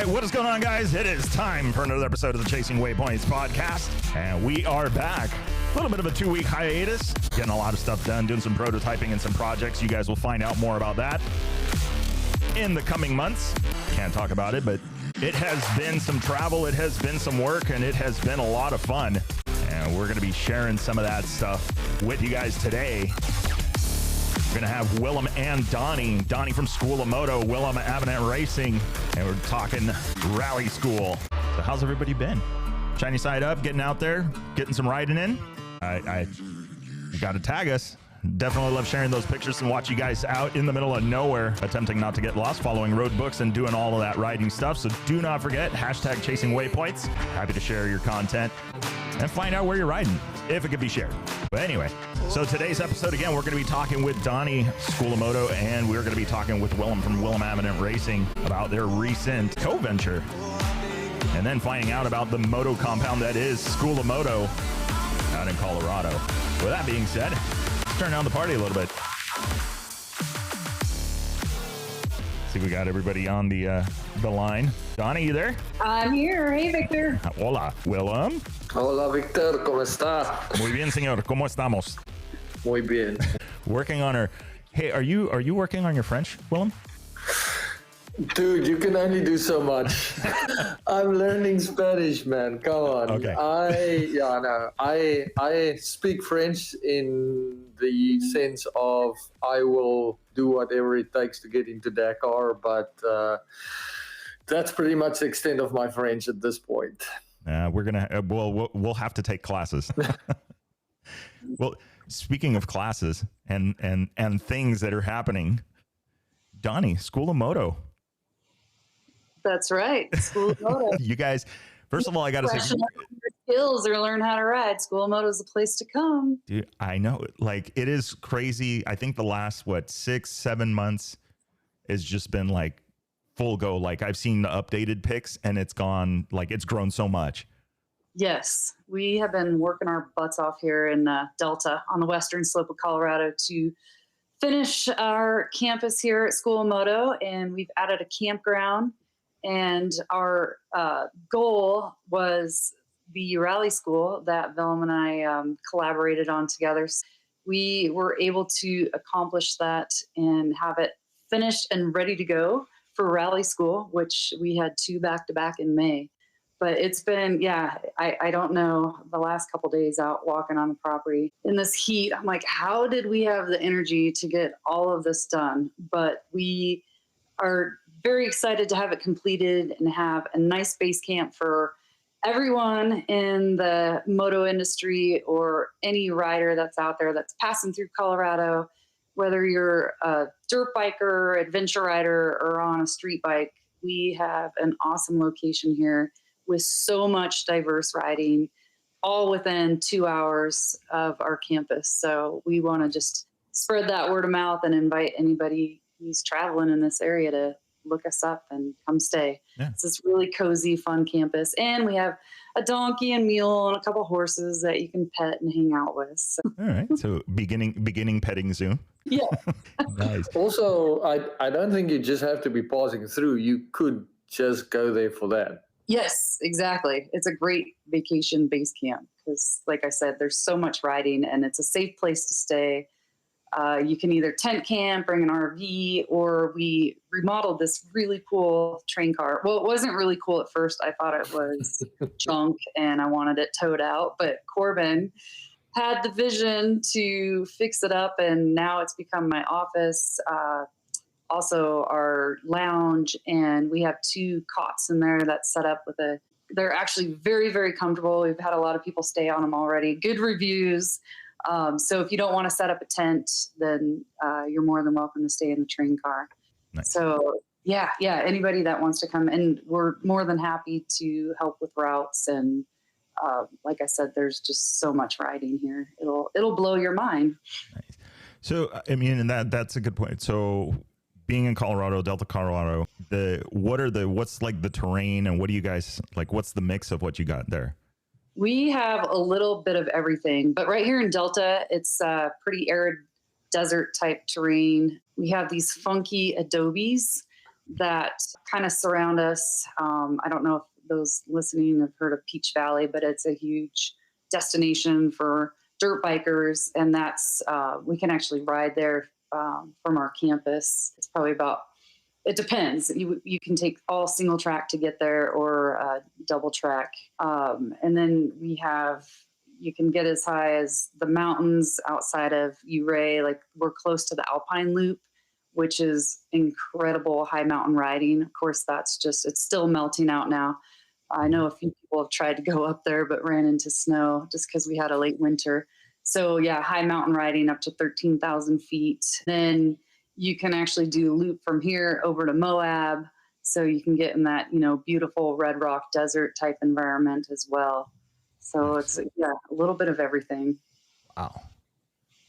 right, what is going on, guys? It is time for another episode of the Chasing Waypoints podcast, and we are back. A little bit of a 2-week hiatus, getting a lot of stuff done, doing some prototyping and some projects. You guys will find out more about that in the coming months. Can't talk about it, but it has been some travel, it has been some work, and it has been a lot of fun. And we're going to be sharing some of that stuff with you guys today. We're going to have Willem and Donnie. Donnie from Skool of Moto, Willem at Avenant Racing, and we're talking rally school. So how's everybody been? Shiny side up, getting out there, getting some riding in. You got to tag us. Definitely love sharing those pictures and watch you guys out in the middle of nowhere, attempting not to get lost, following road books and doing all of that riding stuff. So do not forget, hashtag Chasing Waypoints. Happy to share your content and find out where you're riding, if it could be shared. But anyway, so today's episode, again, we're going to be talking with Donnie, Skool of Moto, and we're going to be talking with Willem from Willem Avenant Racing about their recent co-venture, and then finding out about the moto compound that is Skool of Moto out in Colorado. With that being said, let's turn down the party a little bit. See, we got everybody on the line. Donnie, you there? I'm here. Hey, Victor. Hola, Willem. Hola, Victor. ¿Cómo está? Muy bien, señor. ¿Cómo estamos? Muy bien. Working on our... Hey, are you working on your French, Willem? Dude, you can only do so much. I'm learning Spanish, man. Come on. Okay. I speak French in the sense of I will do whatever it takes to get into Dakar, but that's pretty much the extent of my French at this point. We're gonna we'll have to take classes. Well, speaking of classes and things that are happening, Donnie, Skool of Moto. That's right. Skool of Moto. You guys, first of all, I got to say, skills or learn how to ride. Skool of Moto is the place to come. Dude, I know, like, it is crazy. I think the last 6-7 months has just been like full go. Like, I've seen the updated pics, and it's gone, like, it's grown so much. Yes, we have been working our butts off here in Delta on the western slope of Colorado to finish our campus here at Skool of Moto, and we've added a campground. And our goal was the rally school that Willem and I collaborated on together. We were able to accomplish that and have it finished and ready to go for rally school, which we had 2 back-to-back in May. But it's been, I don't know, the last couple days out walking on the property in this heat, I'm like, how did we have the energy to get all of this done? But we are very excited to have it completed and have a nice base camp for everyone in the moto industry or any rider that's out there that's passing through Colorado, whether you're a dirt biker, adventure rider, or on a street bike. We have an awesome location here with so much diverse riding, all within 2 hours of our campus. So we want to just spread that word of mouth and invite anybody who's traveling in this area to look us up and come stay. Yeah. It's this really cozy, fun campus. And we have a donkey and mule and a couple horses that you can pet and hang out with. So. All right. So beginning petting soon. Yeah. Nice. Also, I don't think you just have to be passing through. You could just go there for that. Yes, exactly. It's a great vacation base camp because, like I said, there's so much riding and it's a safe place to stay. You can either tent camp, bring an RV, or we remodeled this really cool train car. Well, it wasn't really cool at first. I thought it was junk and I wanted it towed out. But Corbin had the vision to fix it up, and now it's become my office, also our lounge, and we have 2 cots in there that's set up with they're actually very, very comfortable. We've had a lot of people stay on them already. Good reviews. So if you don't want to set up a tent, then you're more than welcome to stay in the train car. Nice. So yeah, anybody that wants to come, and we're more than happy to help with routes. And like I said, there's just so much riding here. It'll blow your mind. Nice. So I mean, and that's a good point. So being in Colorado, Delta, Colorado, what's like the terrain, and what do you guys like? What's the mix of what you got there? We have a little bit of everything, but right here in Delta, it's a pretty arid desert type terrain. We have these funky adobes that kind of surround us. I don't know if those listening have heard of Peach Valley, but it's a huge destination for dirt bikers, and that's we can actually ride there from our campus. It's probably it depends. You can take all single track to get there or double track. And then you can get as high as the mountains outside of Ouray. Like we're close to the Alpine Loop, which is incredible high mountain riding. Of course, it's still melting out now. I know a few people have tried to go up there, but ran into snow just because we had a late winter. So yeah, high mountain riding up to 13,000 feet. Then you can actually do a loop from here over to Moab. So you can get in that, beautiful Red Rock desert type environment as well. So it's, a little bit of everything. Wow.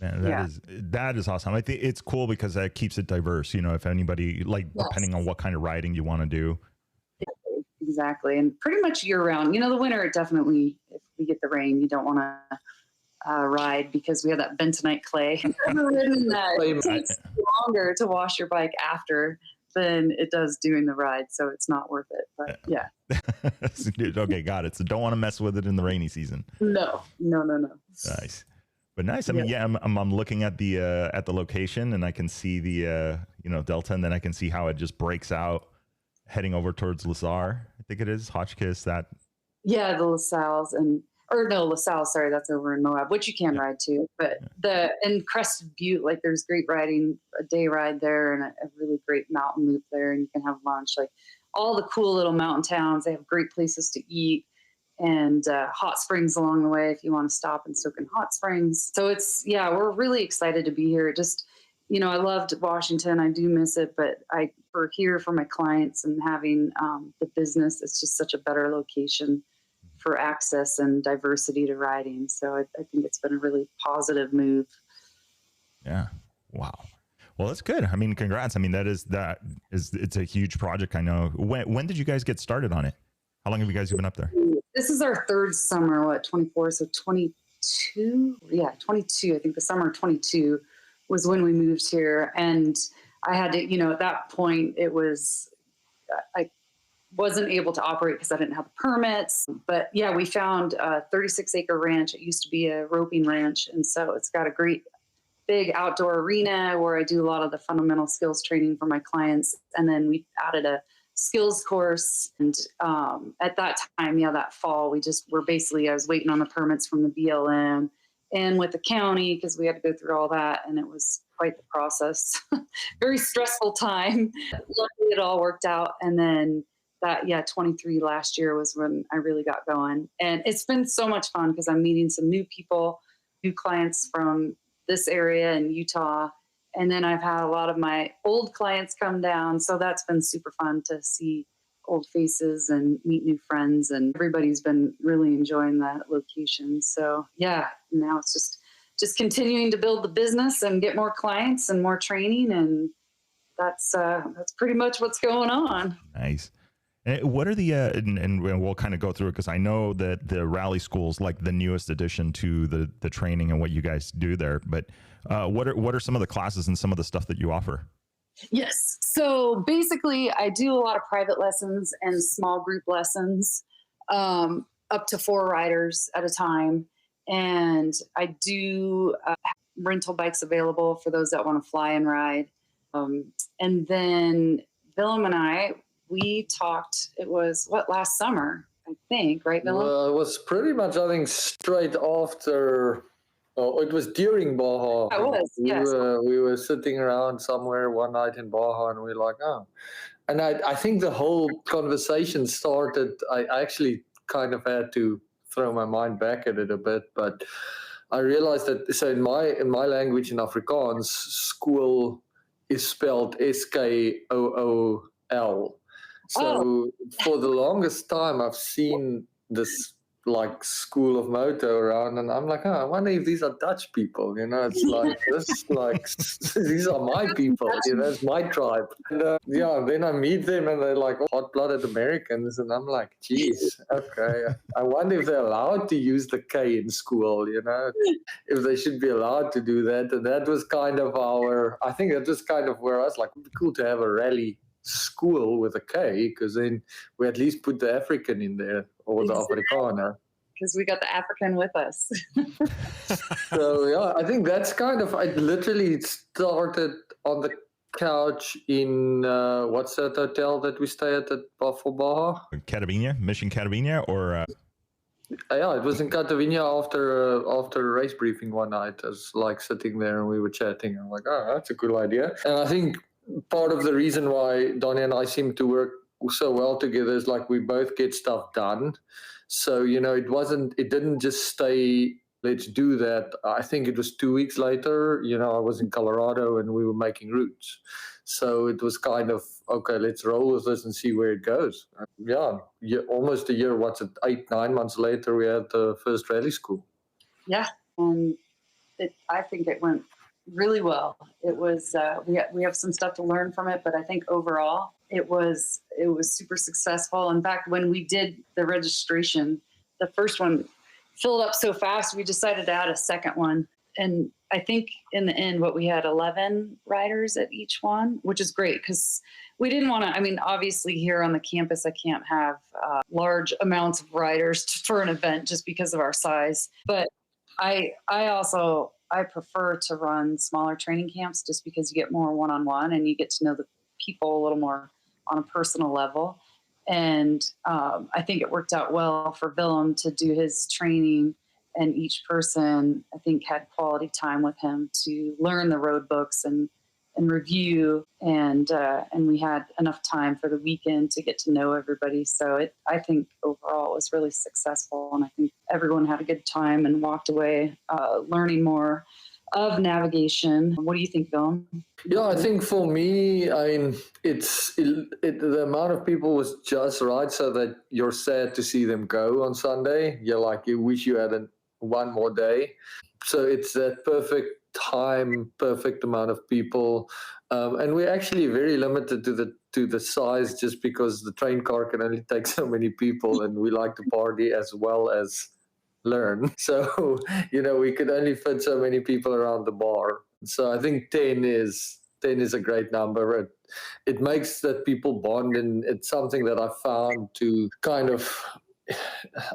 Man, that is awesome. I think it's cool because that keeps it diverse. If anybody depending on what kind of riding you want to do. Exactly. And pretty much year round, the winter, definitely, if we get the rain, you don't want to ride because we have that bentonite clay. It takes longer to wash your bike after than it does doing the ride. So it's not worth it, but yeah. Okay. Got it. So don't want to mess with it in the rainy season. No. Nice. But nice. I mean, I'm looking at the location and I can see the, Delta, and then I can see how it just breaks out heading over towards LaSalle. I think it is Hotchkiss that. Yeah, the LaSalle, sorry, that's over in Moab, which you can ride to. But in Crested Butte, there's great riding, a day ride there and a really great mountain loop there, and you can have lunch. All the cool little mountain towns, they have great places to eat and hot springs along the way if you want to stop and soak in hot springs. So we're really excited to be here. Just, I loved Washington. I do miss it, but we're here for my clients and having the business. It's just such a better location for access and diversity to riding. So I think it's been a really positive move. Yeah. Wow. Well, that's good. I mean, congrats. I mean, it's a huge project. I know. When did you guys get started on it? How long have you guys been up there? This is our third summer, 24? So 22? Yeah, 22. I think the summer of 22 was when we moved here. And I had to, at that point it was, I wasn't able to operate because I didn't have the permits. But yeah, we found a 36-acre ranch. It used to be a roping ranch. And so it's got a great big outdoor arena where I do a lot of the fundamental skills training for my clients. And then we added a skills course. And at that time, that fall, I was waiting on the permits from the BLM and with the county because we had to go through all that. And it was quite the process. Very stressful time. Luckily, it all worked out. And then 23 last year was when I really got going. And it's been so much fun because I'm meeting some new people, new clients from this area in Utah. And then I've had a lot of my old clients come down. So that's been super fun to see old faces and meet new friends. And everybody's been really enjoying that location. So now it's just continuing to build the business and get more clients and more training. And that's pretty much what's going on. Nice. What are the, and we'll kind of go through it because I know that the Rally School is the newest addition to the training and what you guys do there. But what are some of the classes and some of the stuff that you offer? Yes. So basically I do a lot of private lessons and small group lessons, up to 4 riders at a time. And I do rental bikes available for those that want to fly and ride. And then Willem and I, we talked, it was last summer, I think, right, Willem? Well, it was pretty much, I think, straight after, it was during Baja. It was, yes. We were sitting around somewhere one night in Baja and we were like, oh. And I think the whole conversation started, I actually kind of had to throw my mind back at it a bit, but I realized that, so in my language, in Afrikaans, Skool is spelled Skool. So for the longest time, I've seen this School of Moto around, and I'm like, I wonder if these are Dutch people. It's these are my people. It's my tribe. And then I meet them, and they're like hot-blooded Americans, and I'm like, geez, okay. I wonder if they're allowed to use the K in school. If they should be allowed to do that. And that was kind of I think that was kind of where I was like, it'd be cool to have a rally Skool with a K, because then we at least put the African in there, or the Afrikaner. Because we got the African with us. So yeah, I think that's I literally started on the couch in what's that hotel that we stay at for Baja? Mission Carabinha, or yeah, it was in Catavina after a race briefing one night. I was like sitting there and we were chatting. I'm like, oh, that's a cool idea. And I think part of the reason why Donnie and I seem to work so well together is like we both get stuff done. So, it didn't just stay, let's do that. I think it was 2 weeks later, I was in Colorado and we were making routes. So it was kind of, okay, let's roll with this and see where it goes. Yeah, almost a year, 8-9 months later, we had the first rally school. Yeah, and I think it went really well. It was, we have some stuff to learn from it, but I think overall it was super successful. In fact, when we did the registration, the first one filled up so fast, we decided to add a second one. And I think in the end, we had 11 riders at each one, which is great because we didn't want to, obviously here on the campus, I can't have large amounts of riders for an event just because of our size. But I prefer to run smaller training camps just because you get more one-on-one and you get to know the people a little more on a personal level. And I think it worked out well for Willem to do his training, and each person, I think, had quality time with him to learn the road books and review. And we had enough time for the weekend to get to know everybody. So I think overall it was really successful. And I think everyone had a good time and walked away learning more of navigation. What do you think, Willem? Yeah, I think for me, the amount of people was just right so that you're sad to see them go on Sunday. You're like, you wish you had one more day. So it's that perfect time, perfect amount of people. And we're actually very limited to the size just because the train car can only take so many people, and we like to party as well as learn. So, we could only fit so many people around the bar. So I think 10 is a great number. It makes that people bond, and it's something that I found to kind of,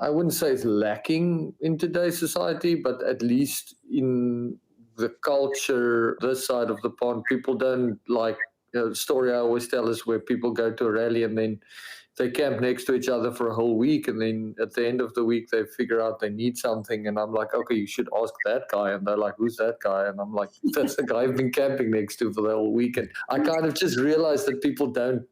I wouldn't say it's lacking in today's society, but at least in the culture, this side of the pond, people don't like, the story I always tell is where people go to a rally and then they camp next to each other for a whole week, and then at the end of the week they figure out they need something, and I'm like, okay, you should ask that guy, and they're like, who's that guy? And I'm like, that's the guy I've been camping next to for the whole week. And I kind of just realized that people don't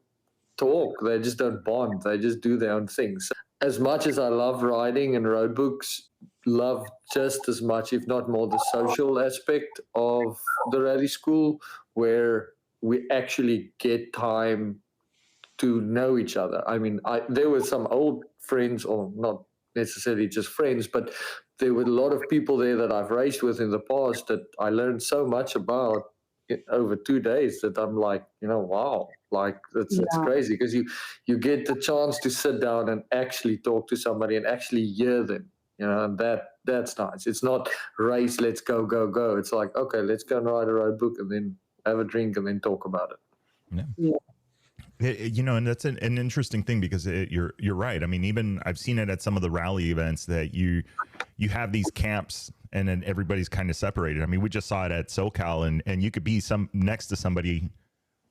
talk, they just don't bond, they just do their own things. As much as I love riding and road books, love just as much, if not more, the social aspect of the rally school, where we actually get time to know each other. There were some old friends, or not necessarily just friends, but there were a lot of people there that I've raced with in the past that I learned so much about over 2 days that I'm like, wow, like it's crazy, because you get the chance to sit down and actually talk to somebody and actually hear them, and that's nice. It's not race, let's go. It's like, okay, let's go and ride a road book and then have a drink and then talk about it. Yeah. And that's an interesting thing, because you're right. Even I've seen it at some of the rally events that you have these camps and then everybody's kind of separated. We just saw it at SoCal, and you could be next to somebody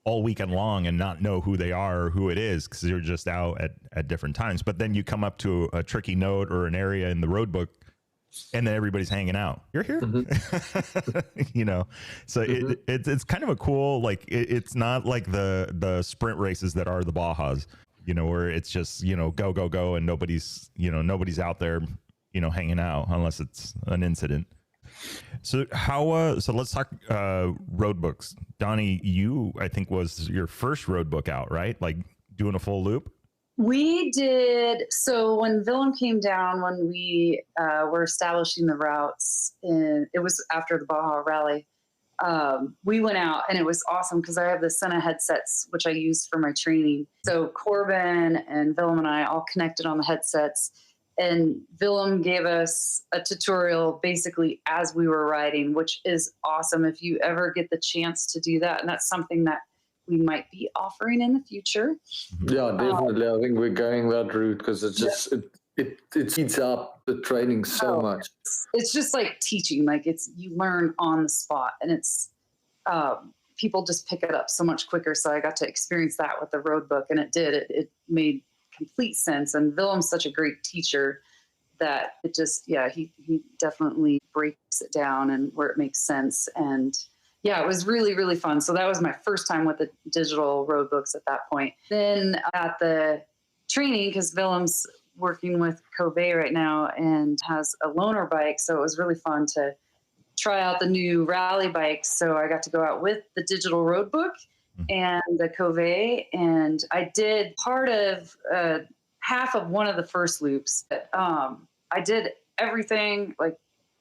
all weekend long and not know who they are or who it is, because you're just out at different times. But then you come up to a tricky note or an area in the road book, and then everybody's hanging out. You're here, So it's kind of a cool, like it's not like the sprint races that are the Bajas, where it's just go, and nobody's out there, hanging out unless it's an incident. So so let's talk road books. Donnie, you, I think, was your first road book out, right? Like doing a full loop. We did. So when Willem came down, when we were establishing the routes, it was after the Baja Rally, we went out, and it was awesome because I have the Senna headsets, which I use for my training. So Corbin and Willem and I all connected on the headsets, and Willem gave us a tutorial basically as we were riding, which is awesome if you ever get the chance to do that. And that's something that we might be offering in the future. Yeah, definitely. I think we're going that route because it's just it speeds up the training so much. It's just like teaching. Like you learn on the spot, and it's people just pick it up so much quicker. So I got to experience that with the road book, and it made complete sense. And Willem's such a great teacher that it just, he definitely breaks it down and where it makes sense. And yeah, it was really, really fun. So that was my first time with the digital road books at that point. Then at the training, because Willem's working with Covey right now and has a loaner bike. So it was really fun to try out the new rally bikes. So I got to go out with the digital road book and the Covey. And I did part of half of one of the first loops. I did everything like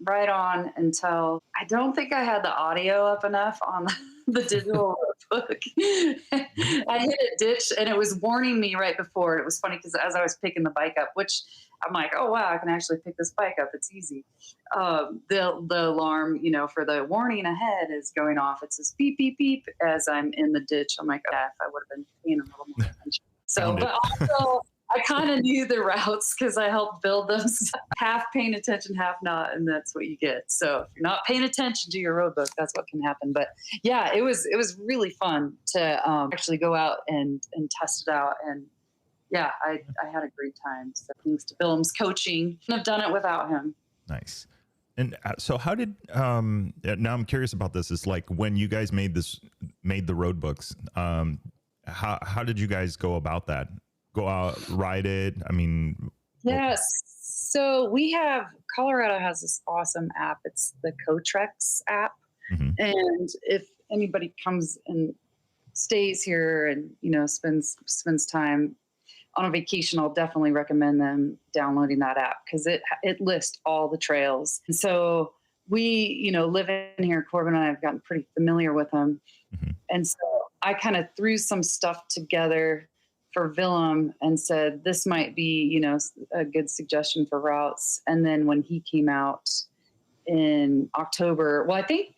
right on until I don't think I had the audio up enough on the digital book. I hit a ditch and it was warning me right before. It was funny because as I was picking the bike up, which I'm like, oh wow, I can actually pick this bike up. It's easy. The alarm, for the warning ahead is going off. It says beep, beep, beep as I'm in the ditch. I'm like, if I would have been paying a little more attention. So, but also I kind of knew the routes because I helped build them. So half paying attention, half not, and that's what you get. So if you're not paying attention to your road book, that's what can happen. But yeah, it was really fun to actually go out and test it out. And yeah, I had a great time. So thanks to Willem's coaching, couldn't have done it without him. Nice. And so how did now I'm curious about this. It's like when you guys made the road books, how did you guys go about that? Go out, ride it? I mean, yes. So Colorado has this awesome app. It's the Cotrex app. Mm-hmm. And if anybody comes and stays here and, spends time on a vacation, I'll definitely recommend them downloading that app because it lists all the trails. And so we, live in here, Corbin and I have gotten pretty familiar with them. Mm-hmm. And so I kind of threw some stuff together for Willem and said, this might be, a good suggestion for routes. And then when he came out in October, well, I think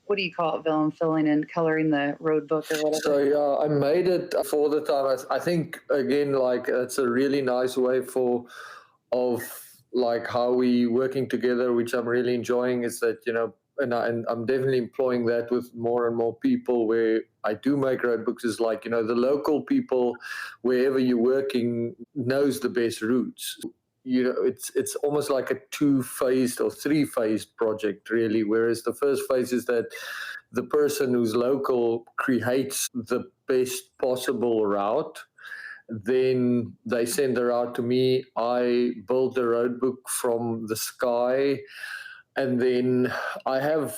what do you call it, Willem, filling in, coloring the road book or whatever? So yeah, I made it for the time. I think, again, like it's a really nice way of like how we working together, which I'm really enjoying is that, and I'm definitely employing that with more and more people where I do make road books is like, the local people, wherever you're working, knows the best routes. It's almost like a 2-phased or 3-phased project, really, whereas the first phase is that the person who's local creates the best possible route. Then they send the route to me. I build the road book from the sky. And then I have,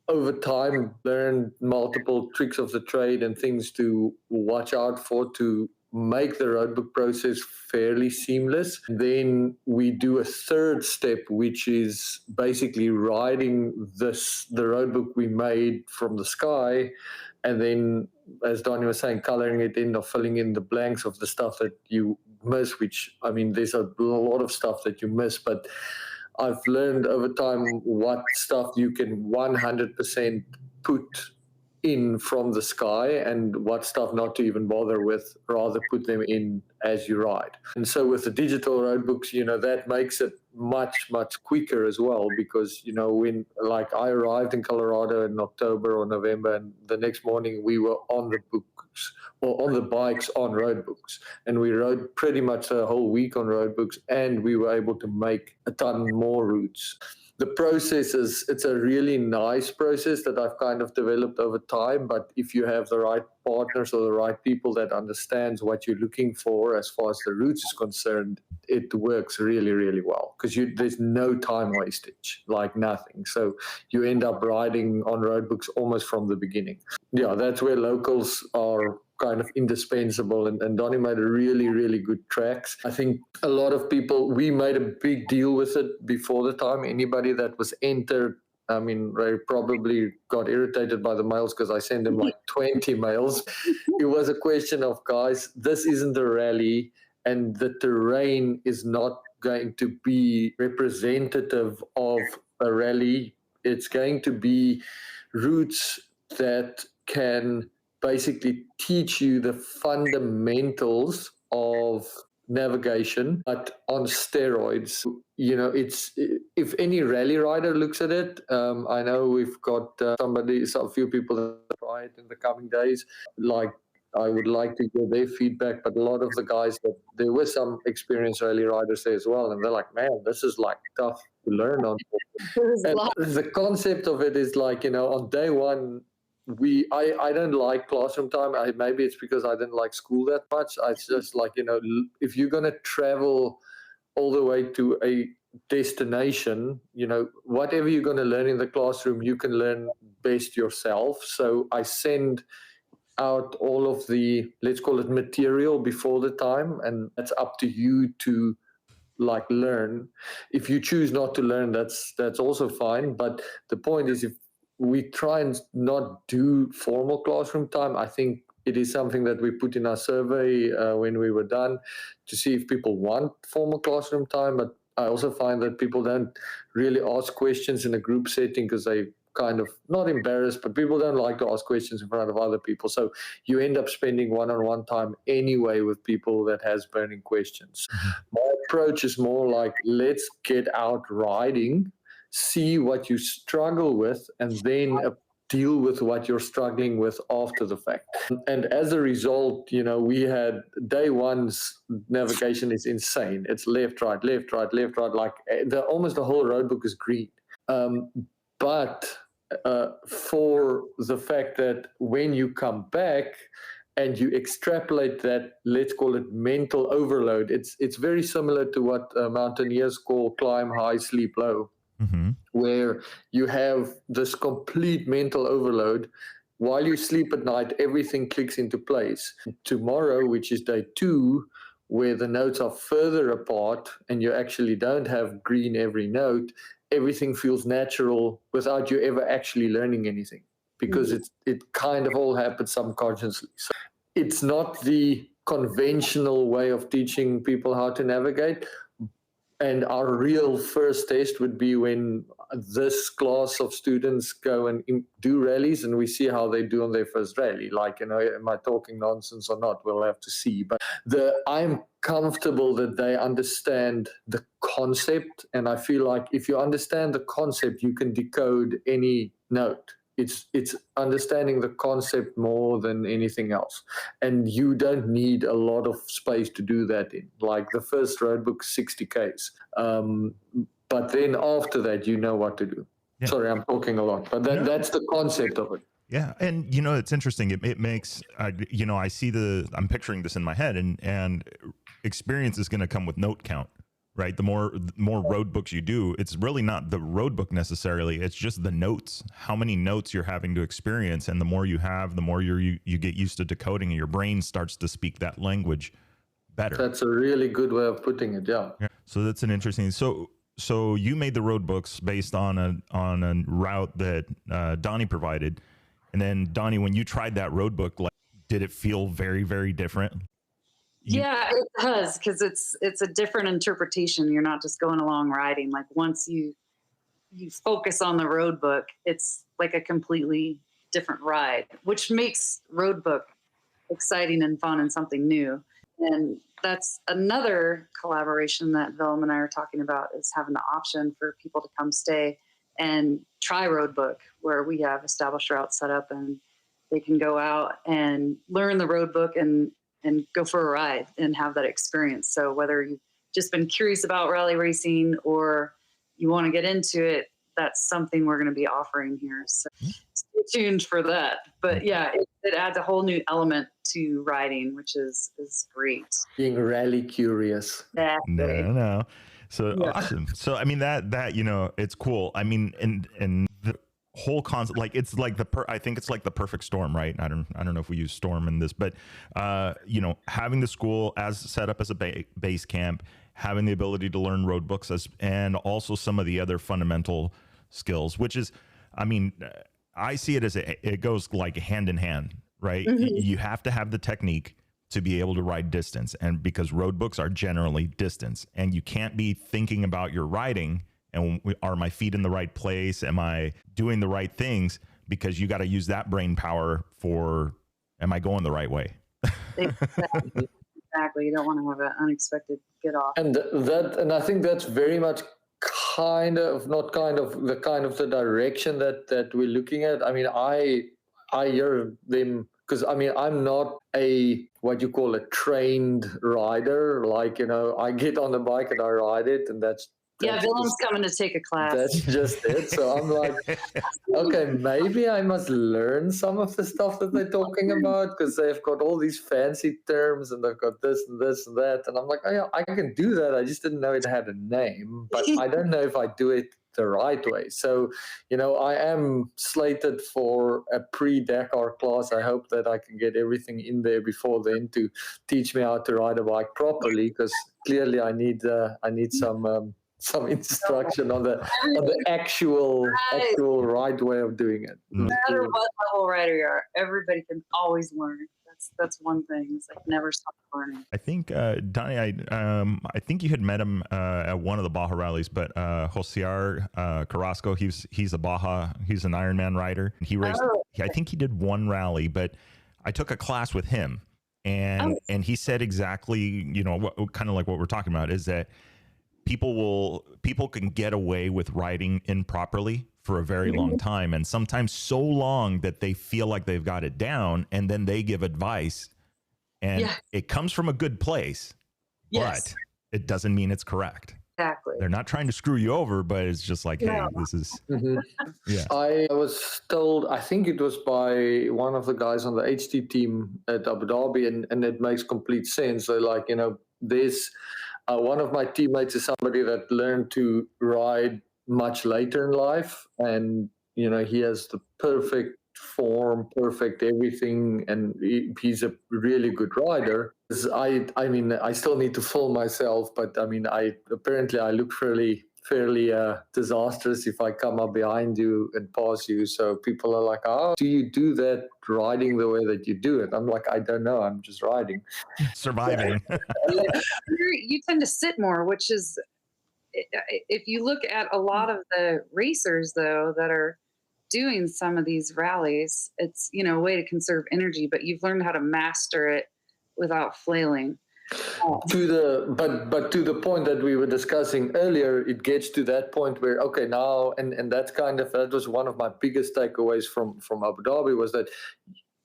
over time, learned multiple tricks of the trade and things to watch out for to make the roadbook process fairly seamless. Then we do a third step, which is basically writing the roadbook we made from the sky. And then, as Donnie was saying, coloring it in or filling in the blanks of the stuff that you miss, which, I mean, there's a lot of stuff that you miss, but I've learned over time what stuff you can 100% put in from the sky and what stuff not to even bother with, rather put them in as you ride. And so with the digital road books, that makes it much, much quicker as well because, when like I arrived in Colorado in October or November and the next morning we were on the books or on the bikes on road books and we rode pretty much a whole week on road books and we were able to make a ton more routes. The process it's a really nice process that I've kind of developed over time, but if you have the right partners or the right people that understands what you're looking for as far as the routes is concerned, it works really, really well because there's no time wastage, like nothing. So you end up riding on road books almost from the beginning. Yeah, that's where locals are kind of indispensable, and Donnie made really, really good tracks. I think a lot of people, we made a big deal with it before the time. Anybody that was entered, I mean, they probably got irritated by the mails because I sent them like 20 mails. It was a question of, guys, this isn't a rally and the terrain is not going to be representative of a rally. It's going to be routes that can basically teach you the fundamentals of navigation, but on steroids. It's, if any rally rider looks at it, I know we've got a few people that try it in the coming days. Like, I would like to hear their feedback, but a lot of the guys that there were some experienced rally riders there as well, and they're like, man, this is like tough to learn on. And the concept of it is like, on day one, I don't like classroom time. Maybe it's because I didn't like school that much. It's just like, if you're going to travel all the way to a destination, whatever you're going to learn in the classroom, you can learn best yourself. So I send out all of the, let's call it, material before the time, and that's up to you to like learn. If you choose not to learn, that's also fine. But the point is, if we try and not do formal classroom time, I think it is something that we put in our survey when we were done to see if people want formal classroom time. But I also find that people don't really ask questions in a group setting because they kind of, not embarrassed, but people don't like to ask questions in front of other people. So you end up spending one-on-one time anyway with people that has burning questions. My approach is more like, let's get out riding, see what you struggle with, and then deal with what you're struggling with after the fact. And as a result, we had day one's navigation is insane. It's left, right, left, right, left, right. Like almost the whole road book is green. But for the fact that when you come back and you extrapolate that, let's call it mental overload, it's very similar to what mountaineers call climb high, sleep low, where you have this complete mental overload. While you sleep at night, everything clicks into place. Tomorrow, which is day 2, where the notes are further apart and you actually don't have green every note, everything feels natural without you ever actually learning anything, because it kind of all happens subconsciously. So it's not the conventional way of teaching people how to navigate. And our real first test would be when this class of students go and do rallies, and we see how they do on their first rally. Like, am I talking nonsense or not? We'll have to see. But I'm comfortable that they understand the concept. And I feel like if you understand the concept, you can decode any note. It's understanding the concept more than anything else. And you don't need a lot of space to do that in. Like the first road book, 60 Ks. But then after that, you know what to do. Yeah. Sorry, I'm talking a lot, but that's the concept of it. Yeah. And, it's interesting. It makes, I see I'm picturing this in my head, and experience is going to come with note count. Right. The more road books you do, it's really not the road book necessarily. It's just the notes, how many notes you're having to experience. And the more you have, the more you get used to decoding, and your brain starts to speak that language better. That's a really good way of putting it. Yeah. So that's an interesting. So you made the road books based on a route that Donnie provided. And then Donnie, when you tried that road book, like, did it feel very, very different? Yeah, it does, because it's a different interpretation. You're not just going along riding. Like once you focus on the road book, it's like a completely different ride, which makes road book exciting and fun and something new. And that's another collaboration that Willem and I are talking about, is having the option for people to come stay and try road book, where we have established routes set up and they can go out and learn the road book and go for a ride and have that experience. So whether you've just been curious about rally racing or you want to get into it, that's something we're going to be offering here. So stay tuned for that. But yeah, it adds a whole new element to riding, which is great. Being rally curious. No. So yeah. Awesome. So, I mean, that, it's cool. I mean, and the whole concept, like, it's like I think it's like the perfect storm, right? I don't know if we use storm in this, but having the school as set up as a base camp, having the ability to learn road books and also some of the other fundamental skills, which is, I mean, I see it as it goes like hand in hand, right? Mm-hmm. You have to have the technique to be able to ride distance, and because road books are generally distance, and you can't be thinking about your riding and are my feet in the right place? Am I doing the right things? Because you got to use that brain power for Am I going the right way? Exactly. You don't want to have an unexpected get off. And I think that's very much the direction that we're looking at. I mean, I hear them because I mean I'm not a what you call a trained rider. Like, you know, I get on the bike and I ride it, and that's Willem's coming to take a class. That's just it. So I'm like, okay, maybe I must learn some of the stuff that they're talking about, because they've got all these fancy terms and they've got this and this and that. And I'm like, oh yeah, I can do that. I just didn't know it had a name, but I don't know if I do it the right way. So, you know, I am slated for a pre-Dakar class. I hope that I can get everything in there before then to teach me how to ride a bike properly, because clearly I need some instruction on the actual right way of doing it. No matter what level rider you are, everybody can always learn. That's one thing. It's like never stop learning. I think Donnie, I think you had met him at one of the Baja rallies, but Josiar Carrasco, he's a Baja, he's an Ironman rider. He raced. I think he did one rally, but I took a class with him, and he said exactly, you know, kind of like what we're talking about is that people can get away with riding improperly for a very long time, and sometimes so long that they feel like they've got it down, and then they give advice, and it comes from a good place, but it doesn't mean it's correct. Exactly. They're not trying to screw you over, but it's just like, hey, this is I was told, I think it was by one of the guys on the HT team at Abu Dhabi, and it makes complete sense. So, like, you know, there's one of my teammates is somebody that learned to ride much later in life, and you know, he has the perfect form, perfect everything, and he's a really good rider. I mean, I still need to film myself, but I mean, I look fairly disastrous if I come up behind you and pass you. So people are like, oh, do you do that riding the way that you do it? I'm like, I don't know, I'm just riding. Surviving. You tend to sit more, which is, if you look at a lot of the racers though that are doing some of these rallies, it's, you know, a way to conserve energy, but you've learned how to master it without flailing. But to the point that we were discussing earlier, it gets to that point where, okay, now, and that's that was one of my biggest takeaways from Abu Dhabi, was that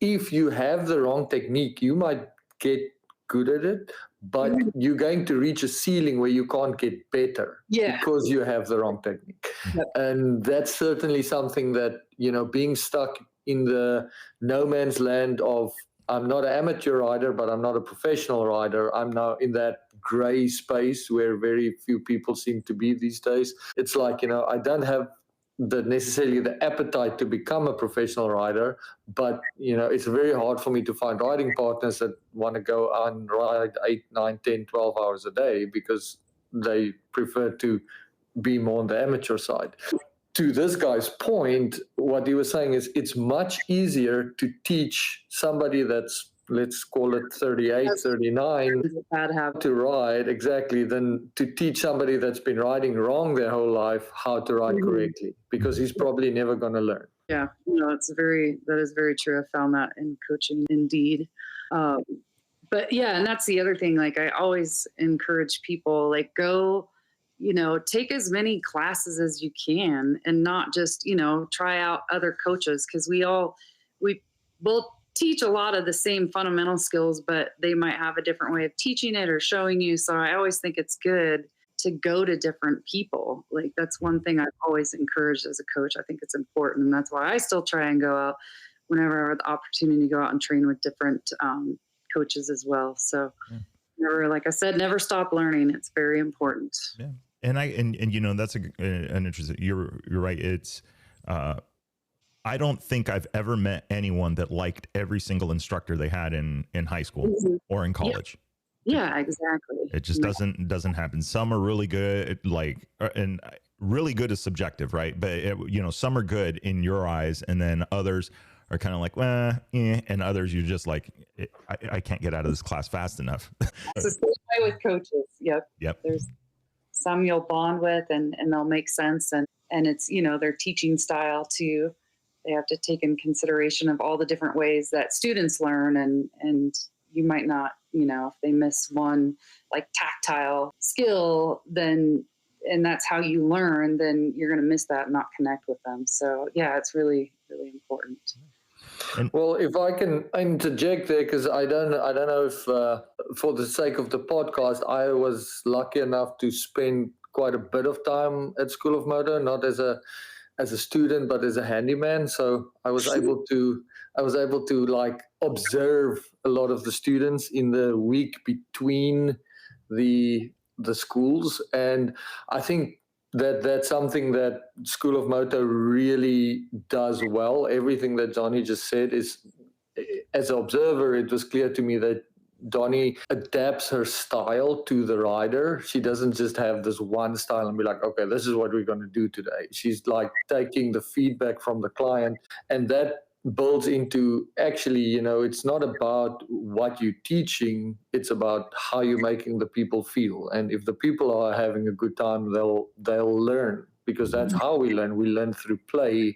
if you have the wrong technique, you might get good at it, but you're going to reach a ceiling where you can't get better because you have the wrong technique. And that's certainly something that, you know, being stuck in the no man's land of, I'm not an amateur rider, but I'm not a professional rider. I'm now in that gray space where very few people seem to be these days. It's like, you know, I don't have necessarily the appetite to become a professional rider, but, you know, it's very hard for me to find riding partners that want to go and ride 8, 9, 10, 12 hours a day, because they prefer to be more on the amateur side. To this guy's point, what he was saying is it's much easier to teach somebody that's, let's call it 38, 39, to ride exactly, than to teach somebody that's been riding wrong their whole life how to ride correctly, because he's probably never going to learn. Yeah, no, that is very true. I found that in coaching indeed. But yeah, and that's the other thing. Like, I always encourage people, like, go, you know, take as many classes as you can, and not just, you know, try out other coaches, because we will teach a lot of the same fundamental skills, but they might have a different way of teaching it or showing you. So I always think it's good to go to different people. Like, that's one thing I've always encouraged as a coach. I think it's important. And that's why I still try and go out whenever I have the opportunity to go out and train with different coaches as well. So never, like I said, never stop learning. It's very important. Yeah. And you know, that's an interesting, you're right. It's, I don't think I've ever met anyone that liked every single instructor they had in high school or in college. Yeah, exactly. It just doesn't happen. Some are really good, like, and really good is subjective, right? But you know, some are good in your eyes, and then others are kind of like, well, and others you're just like, I can't get out of this class fast enough. It's the same way with coaches. Yep. There's some you'll bond with, and they'll make sense, and it's, you know, their teaching style too. they have to take in consideration of all the different ways that students learn, and you might not, if they miss one like tactile skill, then, and that's how you learn, then you're going to miss that and not connect with them. So yeah, it's really, really important. Well, if I can interject there, because I don't know if for the sake of the podcast, I was lucky enough to spend quite a bit of time at School of Moto, not as a student, but as a handyman. So I was able to like observe a lot of the students in the week between the schools, and I think that's something that School of Moto really does well. Everything that Donnie just said is, as an observer, it was clear to me that Donnie adapts her style to the rider. She doesn't just have this one style and be like, okay, this is what we're going to do today. She's like taking the feedback from the client, and that builds into, actually, it's not about what you're teaching, it's about how you're making the people feel. And if the people are having a good time, they'll learn, because that's how we learn. We learn through play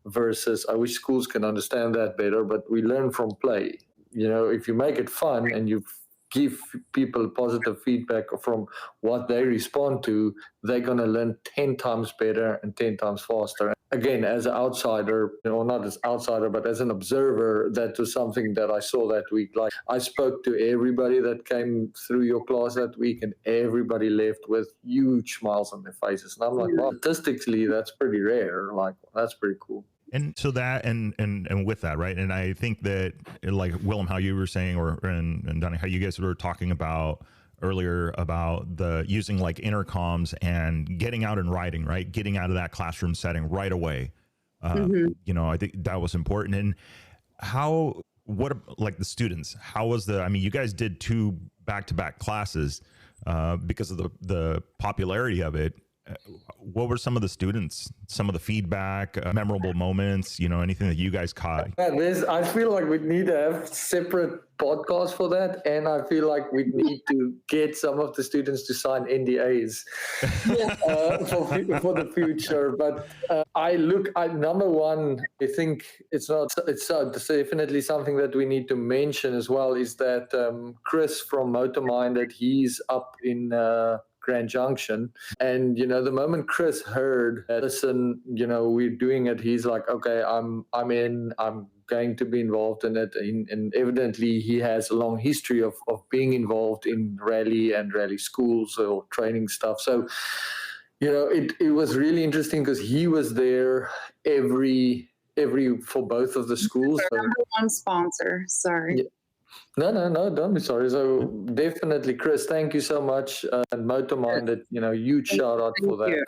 versus, I wish schools can understand that better, but we learn from play. If you make it fun and you give people positive feedback from what they respond to, they're going to learn 10 times better and 10 times faster. Again, as an outsider, or not as outsider, but as an observer, that was something that I saw that week. Like, I spoke to everybody that came through your class that week, and everybody left with huge smiles on their faces. And I'm like, well, statistically, that's pretty rare. Like, that's pretty cool. And so that, and with that, right? And I think that, like Willem, how you were saying, and Donnie, how you guys were talking about earlier about the using like intercoms and getting out and riding, right? Getting out of that classroom setting right away. I think that was important. And like the students, how was you guys did 2 back-to-back classes because of the popularity of it. What were some of the students, some of the feedback, memorable moments, anything that you guys caught? I feel like we need to have separate podcasts for that. And I feel like we need to get some of the students to sign NDAs for the future. But number one, I think it's definitely something that we need to mention as well, is that Chris from Moto Minded, he's up in Grand Junction, and the moment Chris heard, listen, we're doing it, he's like, okay, I'm in, I'm going to be involved in it. And evidently he has a long history of being involved in rally and rally schools or training stuff. So it was really interesting because he was there every for both of the schools. Number one sponsor, sorry. Yeah. No, don't be sorry. So definitely, Chris, thank you so much. And Moto Minded, huge shout out for that. You.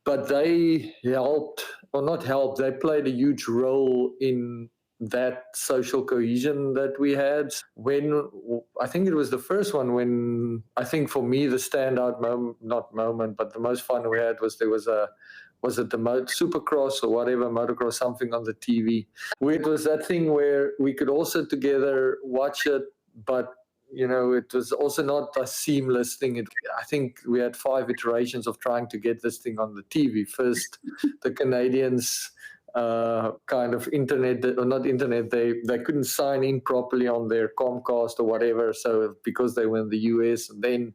But they helped, or not helped, they played a huge role in that social cohesion that we had. When I think it was the first one, when I think for me the standout moment, but the most fun we had was was it the Supercross or whatever, motocross, something on the TV. It was that thing where we could also together watch it, but it was also not a seamless thing. I think we had 5 iterations of trying to get this thing on the TV. First, the Canadians kind of internet, or not internet, they couldn't sign in properly on their Comcast or whatever, so because they were in the US, and then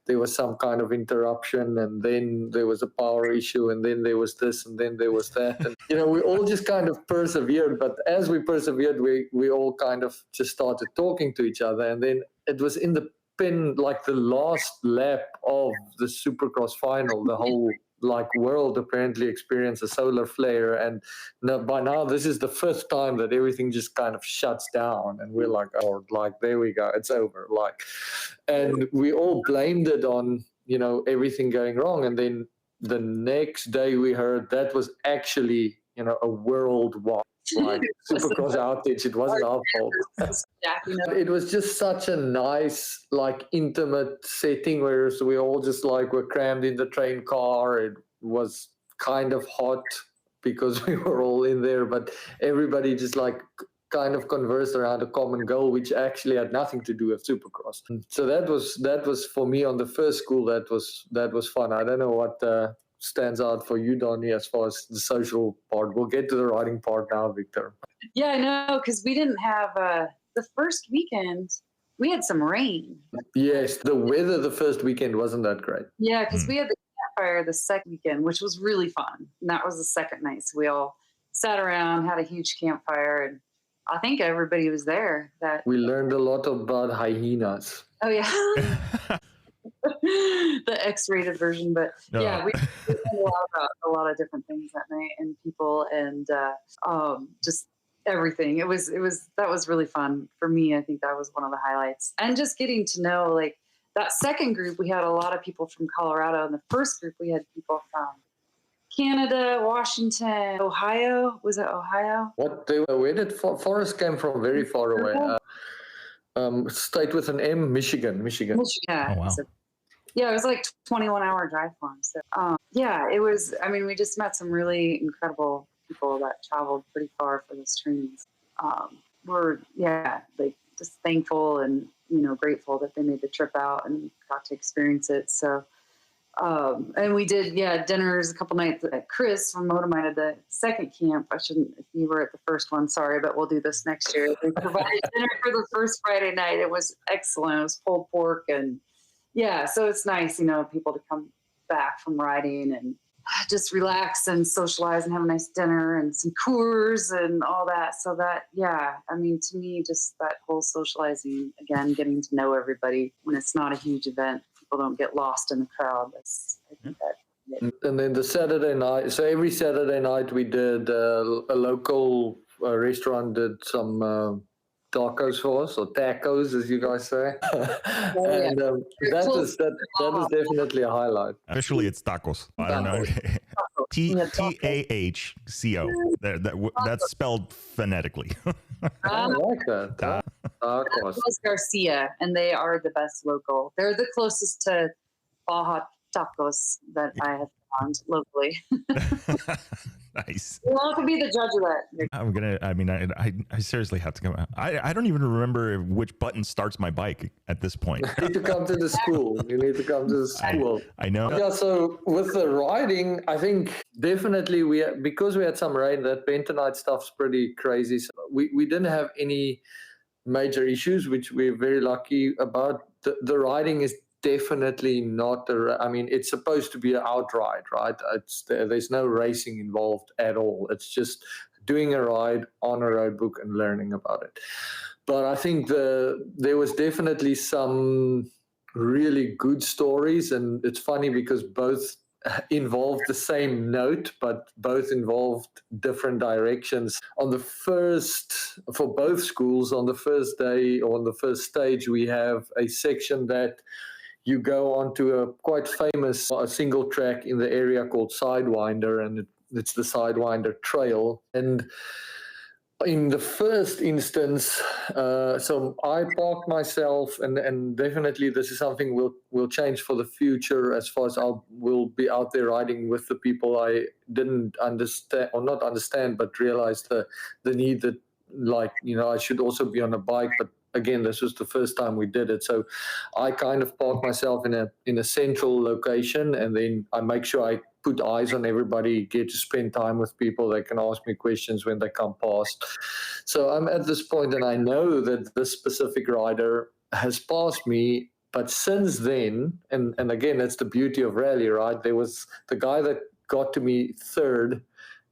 there was some kind of interruption, and then there was a power issue, and then there was this, and then there was that, and we all just kind of persevered. But as we persevered, we all kind of just started talking to each other, and then it was in the pin, like the last lap of the Supercross final, the whole world apparently experienced a solar flare, and by now this is the 5th time that everything just kind of shuts down, and we're like, oh, there we go, it's over, and we all blamed it on everything going wrong. And then the next day we heard that was actually a worldwide Supercross outage. It wasn't our fault. It was just such a nice, intimate setting where we all just were crammed in the train car. It was kind of hot because we were all in there, but everybody just kind of conversed around a common goal, which actually had nothing to do with Supercross. So that was for me on the first school. That was fun. I don't know stands out for you, Donnie, as far as the social part? We'll get to the riding part now, Victor. Yeah, I know, because we didn't have the first weekend. We had some rain. Yes, the weather the first weekend wasn't that great. Yeah, because we had the campfire the second weekend, which was really fun. And that was the second night. So we all sat around, had a huge campfire, and I think everybody was there. We learned a lot about hyenas. Oh, yeah. The X-rated version. But yeah, we learned a lot of different things that night, and people, and just everything. That was really fun for me. I think that was one of the highlights, and just getting to know, like, that second group, we had a lot of people from Colorado. In the first group, we had people from Canada, Washington, Ohio. Was it Ohio? Where did Forrest came from? Very far away. State with an M, Michigan. Yeah. Oh, wow. So, yeah, it was like 21-hour drive for him. So, yeah, it was. I mean, we just met some really incredible people that traveled pretty far for this training. We're like just thankful and grateful that they made the trip out and got to experience it. So, and we did dinners a couple nights. Chris from Moto at the second camp. If you were at the first one, sorry, but we'll do this next year. They provided dinner for the first Friday night. It was excellent. It was pulled pork, and so it's nice, people to come back from riding and just relax and socialize and have a nice dinner and some tours and all that. So that, I mean, to me, just that whole socializing, again, getting to know everybody when it's not a huge event, people don't get lost in the crowd. And then the Saturday night, so every Saturday night we did a local restaurant did some tacos for us, or tacos as you guys say. And that is definitely a highlight. Officially, it's tacos. I don't know. Tahco. That's spelled phonetically. I like that. Tacos. Tacos Garcia, and they are the best local. They're the closest to Baja tacos that I have found locally. Nice. Well, I could be the judge of that. I seriously have to come out. I don't even remember which button starts my bike at this point. You need to come to the school. I know. Yeah, so with the riding, I think definitely because we had some rain, that bentonite stuff's pretty crazy. So we didn't have any major issues, which we're very lucky about. The riding is definitely not it's supposed to be an outride, right? There's no racing involved at all. It's just doing a ride on a road book and learning about it. But I think there was definitely some really good stories, and it's funny because both involved the same note, but both involved different directions. For both schools, on the first day or on the first stage, we have a section that you go onto a quite famous single track in the area called Sidewinder, and it's the Sidewinder Trail. And in the first instance, so I parked myself, and definitely this is something we'll change for the future, as far as we'll be out there riding with the people I didn't understand, or not understand, but realized the need that, I should also be on a bike, but again, this was the first time we did it. So I kind of park myself in a central location, and then I make sure I put eyes on everybody, get to spend time with people. They can ask me questions when they come past. So I'm at this point, and I know that this specific rider has passed me. But since then, and again, that's the beauty of rally, right? There was the guy that got to me third.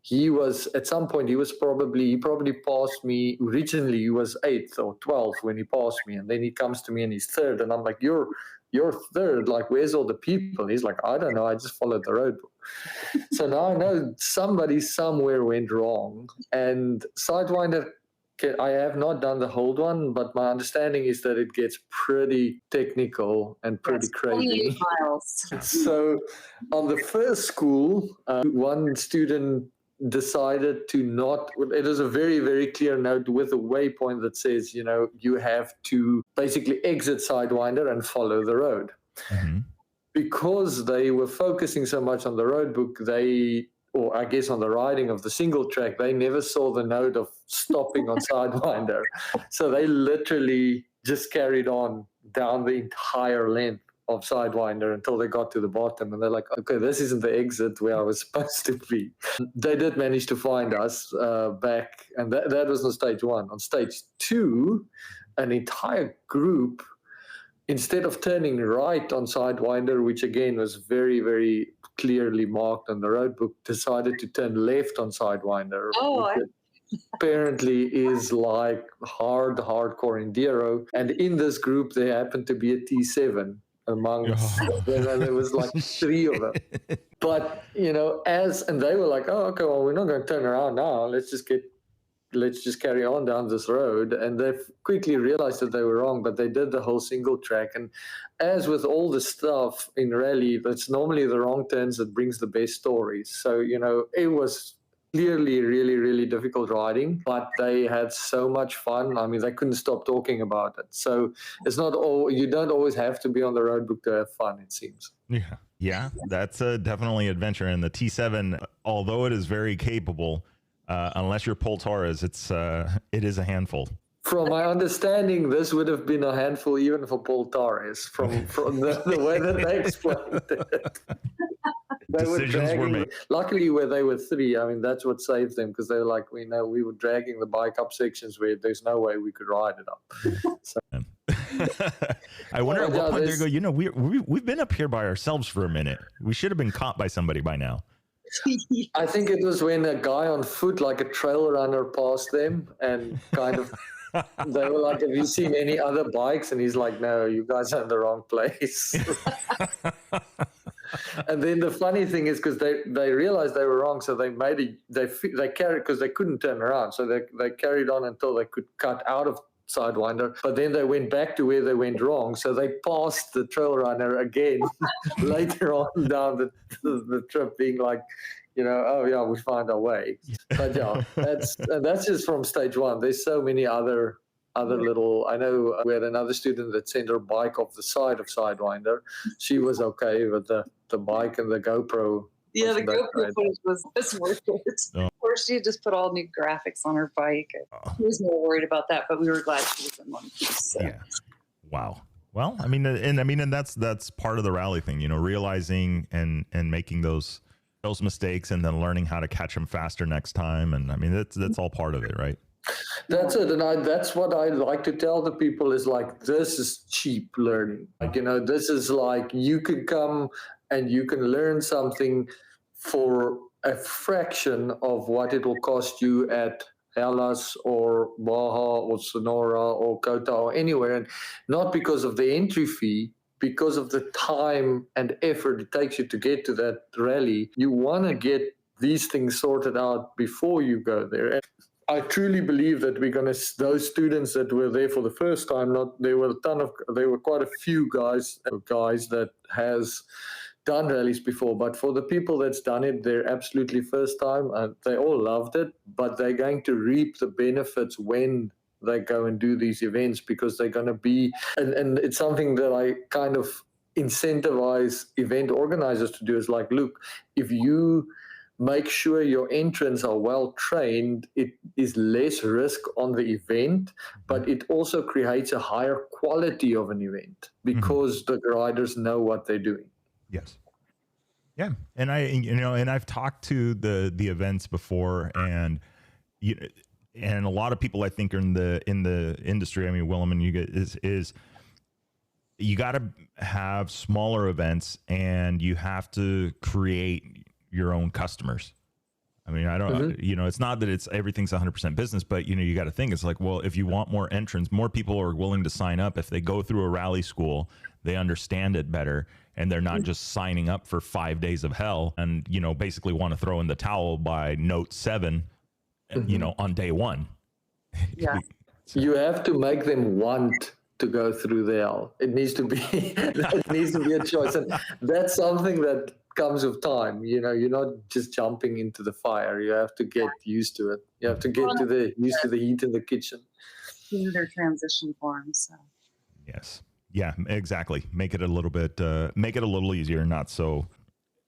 He was, at some point, he probably passed me. Originally, he was 8th or 12th when he passed me. And then he comes to me and he's third. And I'm like, you're third. Like, where's all the people? He's like, I don't know. I just followed the road book. So now I know somebody somewhere went wrong. And Sidewinder, I have not done the hold one, but my understanding is that it gets pretty technical and pretty crazy. Miles. So on the first school, one student decided to not, it is a very, very clear note with a waypoint that says, you have to basically exit Sidewinder and follow the road. Mm-hmm. Because they were focusing so much on the road book, or I guess on the riding of the single track, they never saw the note of stopping on Sidewinder. So they literally just carried on down the entire length of Sidewinder until they got to the bottom, and they're like, okay, this isn't the exit where I was supposed to be. They did manage to find us back, and that was on stage 1. On stage 2, an entire group, instead of turning right on Sidewinder, which again was very, very clearly marked on the road book, decided to turn left on Sidewinder. Oh, Apparently is like hardcore enduro. And in this group, there happened to be a T7 amongst there was like 3 of them. But, you know, and they were like, oh, okay, well, we're not going to turn around now. Let's just carry on down this road. And they quickly realized that they were wrong, but they did the whole single track. And as with all the stuff in rally, that's normally the wrong turns that brings the best stories. So, you know, it was clearly really, really difficult riding, but they had so much fun. I mean, they couldn't stop talking about it. So it's not all, you don't always have to be on the road book to have fun, it seems. Yeah, that's definitely adventure. And the T7, although it is very capable, unless you're Paul Torres, it is a handful. From my understanding, this would have been a handful even for Paul Torres, from the way that they explained it. Decisions were made. Luckily, where they were 3, I mean, that's what saved them, because they were like, we were dragging the bike up sections where there's no way we could ride it up. So. I wonder at what point they go, you know, we've been up here by ourselves for a minute. We should have been caught by somebody by now. I think it was when a guy on foot, like a trail runner, passed them and kind of, they were like, have you seen any other bikes? And he's like, no, you guys are in the wrong place. And then the funny thing is, because they realized they were wrong, so they carried, because they couldn't turn around, so they carried on until they could cut out of Sidewinder, but then they went back to where they went wrong, so they passed the trail runner again later on down the trip, being like, you know, oh yeah, we found our way. But yeah, that's just from stage 1. There's so many other little, I know we had another student that sent her bike off the side of Sidewinder. She was okay, but the bike and the GoPro. Yeah, the GoPro footage was worth it. Oh. Of course, she just put all new graphics on her bike. She was more worried about that, but we were glad she was in one piece. So. Yeah. Wow. Well, I mean, and that's part of the rally thing, you know, realizing and making those mistakes and then learning how to catch them faster next time. And I mean, that's all part of it, right? That's it. And that's what I like to tell the people is like, this is cheap learning. Like, you know, this is like, you can come and you can learn something for a fraction of what it will cost you at Hellas or Baja or Sonora or Kota or anywhere. And not because of the entry fee, because of the time and effort it takes you to get to that rally. You want to get these things sorted out before you go there. And I truly believe that we're going to, those students that were there for the first time, there were quite a few guys that has done rallies before, but for the people that's done it, they're absolutely first time. They all loved it, but they're going to reap the benefits when they go and do these events, because they're going to be, and it's something that I kind of incentivize event organizers to do, is like, look, if you make sure your entrants are well trained, it is less risk on the event, but it also creates a higher quality of an event because the riders know what they're doing. Yes. Yeah. And I've talked to the events before, and and a lot of people I think are in the industry. I mean, Willem and you guys is you got to have smaller events, and you have to create your own customers. I mean, I don't, it's not that everything's 100% business, but you got to think, it's like, well, if you want more entrants, more people are willing to sign up. If they go through a rally school, they understand it better, and they're not just signing up for 5 days of hell and, basically want to throw in the towel by note 7, on day 1. Yeah. You have to make them want to go through the hell. It needs to be, it needs to be a choice. And that's something that comes with time. You're not just jumping into the fire. You have to get used to it. You have to get used to the heat in the kitchen. In their transition forms. So. Yes. Yeah, exactly. Make it a little bit, make it a little easier, not so,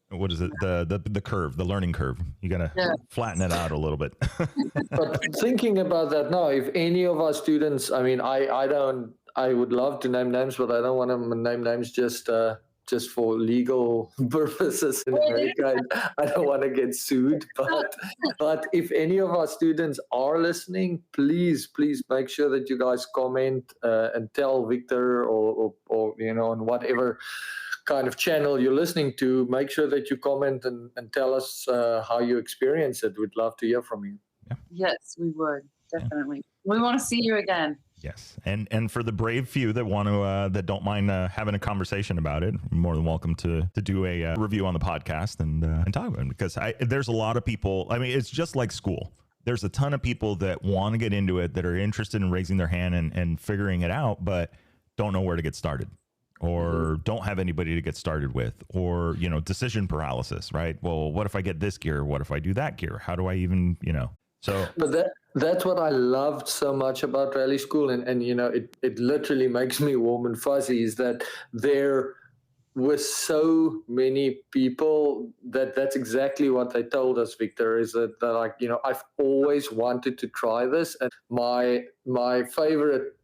what is it? The curve, the learning curve. You got to flatten it out a little bit. But thinking about that now, if any of our students, I mean, I don't I would love to name names, but I don't want to name names just for legal purposes in America. I don't want to get sued. But if any of our students are listening, please make sure that you guys comment and tell Victor or on whatever kind of channel you're listening to. Make sure that you comment and tell us how you experience it. We'd love to hear from you. Yeah. Yes, we would definitely. We want to see you again. Yes, and for the brave few that want to that don't mind having a conversation about it, you're more than welcome to do a review on the podcast and talk about it, because there's a lot of people. I mean, it's just like Skool. There's a ton of people that want to get into it, that are interested in raising their hand and figuring it out, but don't know where to get started, or don't have anybody to get started with, or decision paralysis. Right? Well, what if I get this gear? What if I do that gear? How do I even So, but that's what I loved so much about Rally Skool, and it literally makes me warm and fuzzy, is that there were so many people that's exactly what they told us, Victor, is that I've always wanted to try this. And my favorite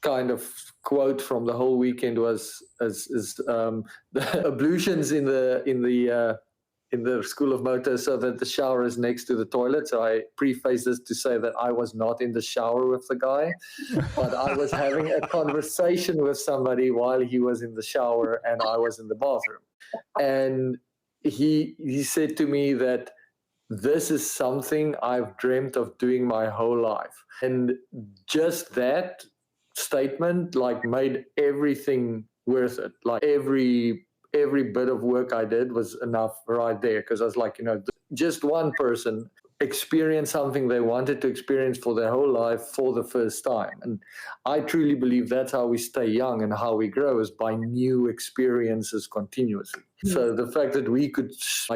kind of quote from the whole weekend was the ablutions in the School of Moto, so that the shower is next to the toilet. So I preface this to say that I was not in the shower with the guy, but I was having a conversation with somebody while he was in the shower and I was in the bathroom. And he said to me that this is something I've dreamt of doing my whole life. And just that statement made everything worth it. Like every bit of work I did was enough right there, because I was like, just one person experienced something they wanted to experience for their whole life for the first time. And I truly believe that's how we stay young and how we grow, is by new experiences continuously. Mm-hmm. So the fact that we could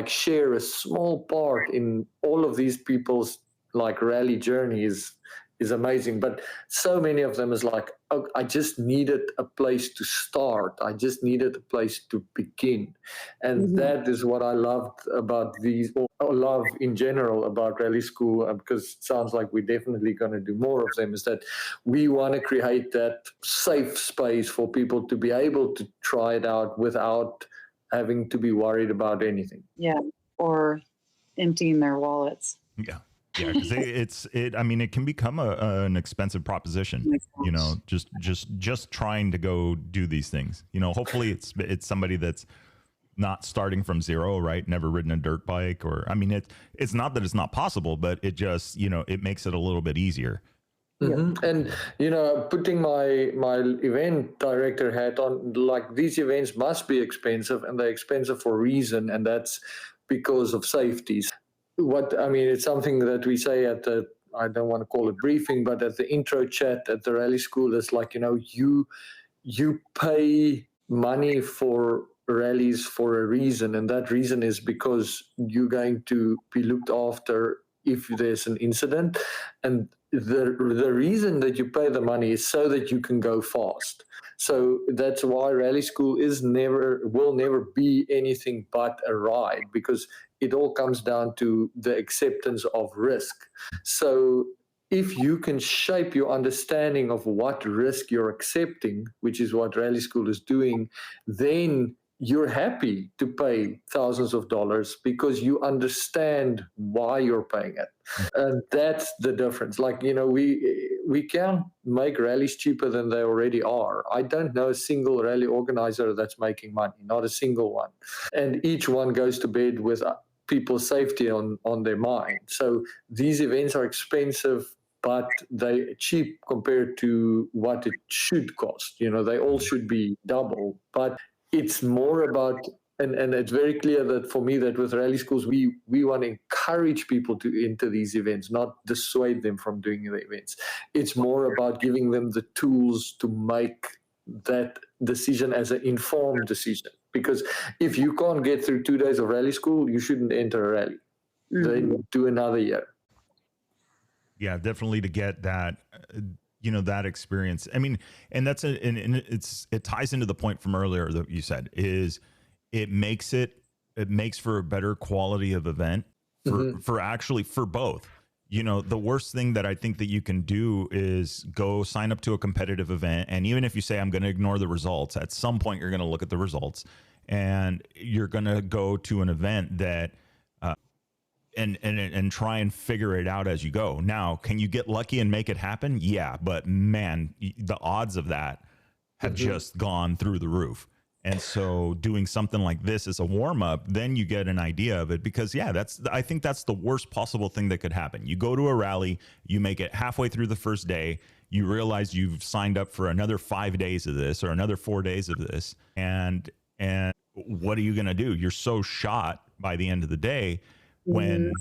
share a small part in all of these people's rally journey is amazing. But so many of them is I just needed a place to start. I just needed a place to begin. And that is what I loved about these, or love in general about Rally Skool, because it sounds like we're definitely going to do more of them, is that we want to create that safe space for people to be able to try it out without having to be worried about anything. Yeah, or emptying their wallets. Yeah. Yeah, because it can become an expensive proposition. Just trying to go do these things. Hopefully it's somebody that's not starting from zero, right? Never ridden a dirt bike, it's not that it's not possible, but it just it makes it a little bit easier. Mm-hmm. And putting my event director hat on, these events must be expensive, and they're expensive for a reason, and that's because of safeties. It's something that we say at the, I don't want to call it briefing, but at the intro chat at the Rally Skool, is you pay money for rallies for a reason, and that reason is because you're going to be looked after if there's an incident. And the reason that you pay the money is so that you can go fast. So that's why Rally Skool will never be anything but a ride, because it all comes down to the acceptance of risk. So if you can shape your understanding of what risk you're accepting, which is what Rally Skool is doing, then you're happy to pay thousands of dollars because you understand why you're paying it. And that's the difference. We can't make rallies cheaper than they already are. I don't know a single rally organizer that's making money, not a single one. And each one goes to bed with people's safety on their mind. So these events are expensive, but they're cheap compared to what it should cost. They all should be double, but it's more about, and it's very clear that for me that with Rally Skools, we want to encourage people to enter these events, not dissuade them from doing the events. It's more about giving them the tools to make that decision as an informed decision. Because if you can't get through 2 days of Rally Skool, you shouldn't enter a rally. Then do another year. Yeah, definitely, to get that that experience. And that's it ties into the point from earlier that you said, is it makes for a better quality of event for both. the worst thing that I think that you can do is go sign up to a competitive event. And even if you say, I'm going to ignore the results, at some point you're going to look at the results and you're going to go to an event that, and try and figure it out as you go. Now, can you get lucky and make it happen? Yeah. But man, the odds of that have just gone through the roof. And so doing something like this as a warm up, then you get an idea of it, because I think that's the worst possible thing that could happen. You go to a rally, you make it halfway through the first day, you realize you've signed up for another 5 days of this or another 4 days of this. And what are you going to do? You're so shot by the end of the day when,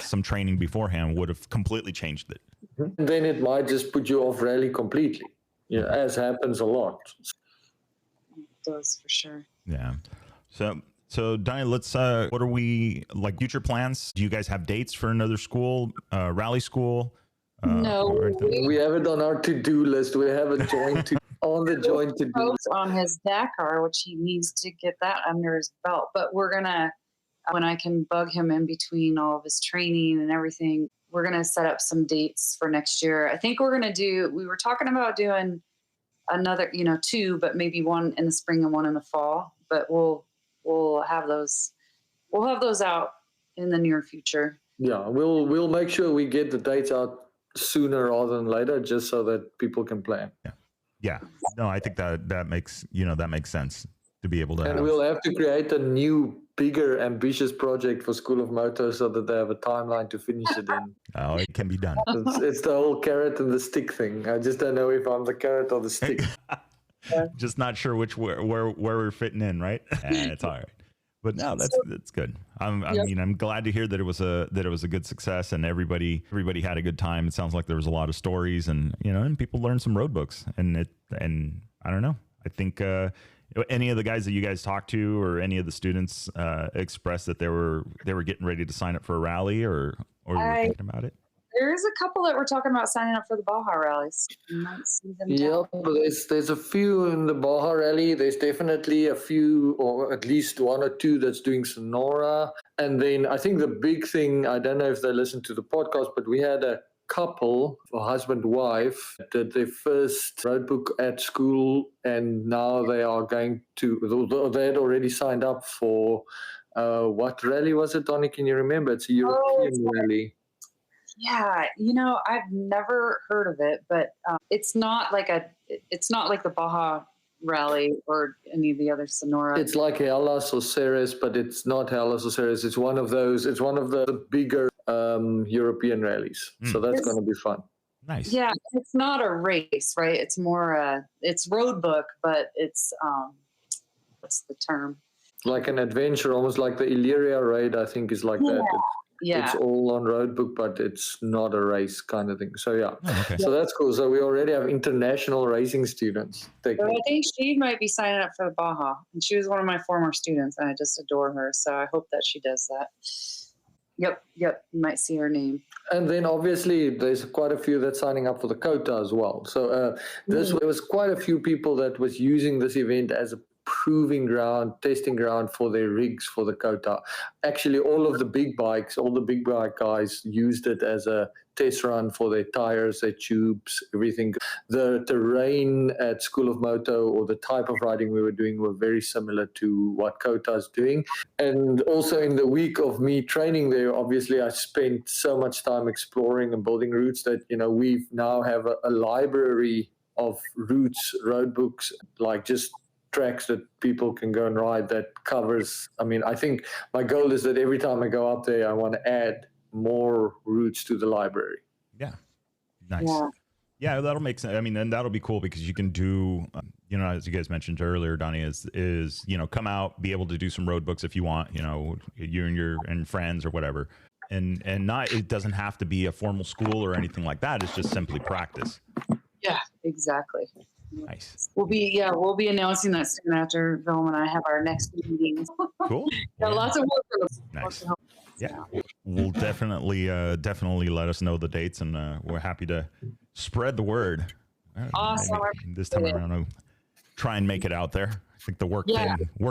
some training beforehand would have completely changed it. Then it might just put you off rally completely. As happens a lot. It does, for sure. Yeah. So Donnie, let's, what are we, like, future plans? Do you guys have dates for another school, rally school? No. We have it on our to-do list. We have a joint on the joint to-do list. On his Dakar, which he needs to get that under his belt. But we're going to, when I can bug him in between all of his training and everything, we're going to set up some dates for next year. I think we were talking about doing another, 2, but maybe one in the spring and one in the fall, but we'll have those out in the near future. Yeah, we'll make sure we get the dates out sooner rather than later, just so that people can plan. Yeah. No, I think that makes sense to be able to. And we'll have to create a new, bigger, ambitious project for School of Moto so that they have a timeline to finish it in. Oh, it can be done. It's the whole carrot and the stick thing. I just don't know if I'm the carrot or the stick. Just not sure where we're fitting in, right? It's all right. But no, that's good. I'm glad to hear that it was a good success and everybody had a good time. It sounds like there was a lot of stories and people learned some road books and I don't know. I think any of the guys that you guys talked to or any of the students expressed that they were getting ready to sign up for a rally or were thinking about it? There's a couple that were talking about signing up for the Baja rallies. You might see them. Yeah, but there's a few in the Baja rally. There's definitely a few, or at least 1 or 2 that's doing Sonora. And then I think the big thing, I don't know if they listened to the podcast, but we had a couple, a husband wife, did their first road book at school, and now they are going to. They had already signed up for what rally was it, Donnie? Can you remember? It's a European rally. Yeah, I've never heard of it, but it's not like the Baja rally or any of the other Sonora. It's like Hellas or Ceres, but it's not Hellas or Ceres. It's one of those. It's one of the bigger European rallies. So that's going to be fun. Nice. Yeah, it's not a race, right? It's more it's road book, but it's what's the term? Like an adventure, almost like the Illyria raid. I think is like that. It's all on road book, but it's not a race kind of thing. So So that's cool. So we already have international racing students. But I think she might be signing up for the Baja, and she was one of my former students, and I just adore her. So I hope that she does that. Yep. You might see her name. And then obviously there's quite a few that's signing up for the Kota as well. So there was quite a few people that was using this event as a proving ground, testing ground for their rigs for the Kota. Actually, all the big bike guys used it as a test run for their tires, their tubes, everything. The terrain at School of Moto, or the type of riding we were doing, were very similar to what Kota is doing. And also in the week of me training there, obviously I spent so much time exploring and building routes that, we now have a library of routes, road books, like just tracks that people can go and ride that covers. I think my goal is that every time I go up there, I want to add more routes to the library. Yeah. Nice. Yeah, that'll make sense. And that'll be cool because you can do, as you guys mentioned earlier, Donnie, is come out, be able to do some road books if you want, you and your friends or whatever. And it doesn't have to be a formal school or anything like that. It's just simply practice. Yeah, exactly. Nice. We'll be announcing that soon after Vilma and I have our next meeting. Cool. Lots of work for them. Nice. Yeah. We'll definitely let us know the dates, and we're happy to spread the word. Awesome. This time around, try and make it out there. I think the work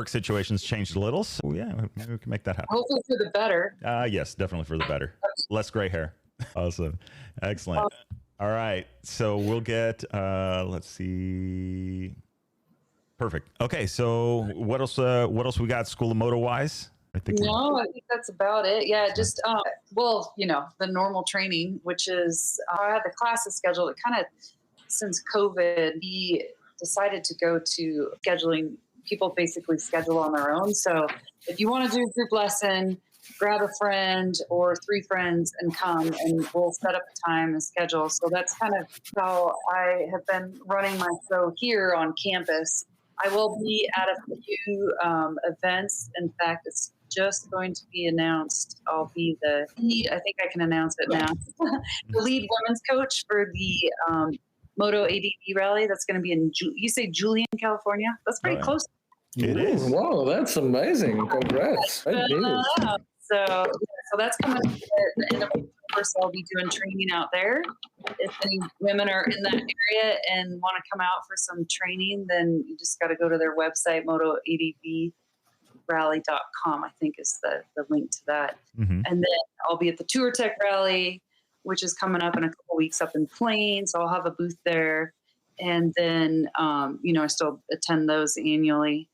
situation's changed a little, so yeah, maybe we can make that happen. Hopefully for the better. Yes, definitely for the better. Less gray hair. Awesome. Excellent. All right. So we'll get, let's see. Perfect. Okay. So what else we got School of Moto wise? I think that's about it. Yeah. Just, well, the normal training, which is, I had the classes scheduled. It kind of, since COVID, we decided to go to scheduling. People basically schedule on their own. So if you want to do a group lesson, grab a friend or 3 friends and come, and we'll set up a time and schedule. So that's kind of how I have been running my show here on campus. I will be at a few events. In fact, it's just going to be announced. I'll be I think I can announce it now, the lead women's coach for the Moto ADV rally. That's going to be in, you say Julian, California? That's pretty close. It is. Wow, that's amazing. Congrats. So that's coming up at the end of October, so I'll be doing training out there. If any women are in that area and want to come out for some training, then you just got to go to their website, motoadvrally.com, I think is the link to that. Mm-hmm. And then I'll be at the Tour Tech Rally, which is coming up in a couple weeks up in Plain, so I'll have a booth there. And then, I still attend those annually.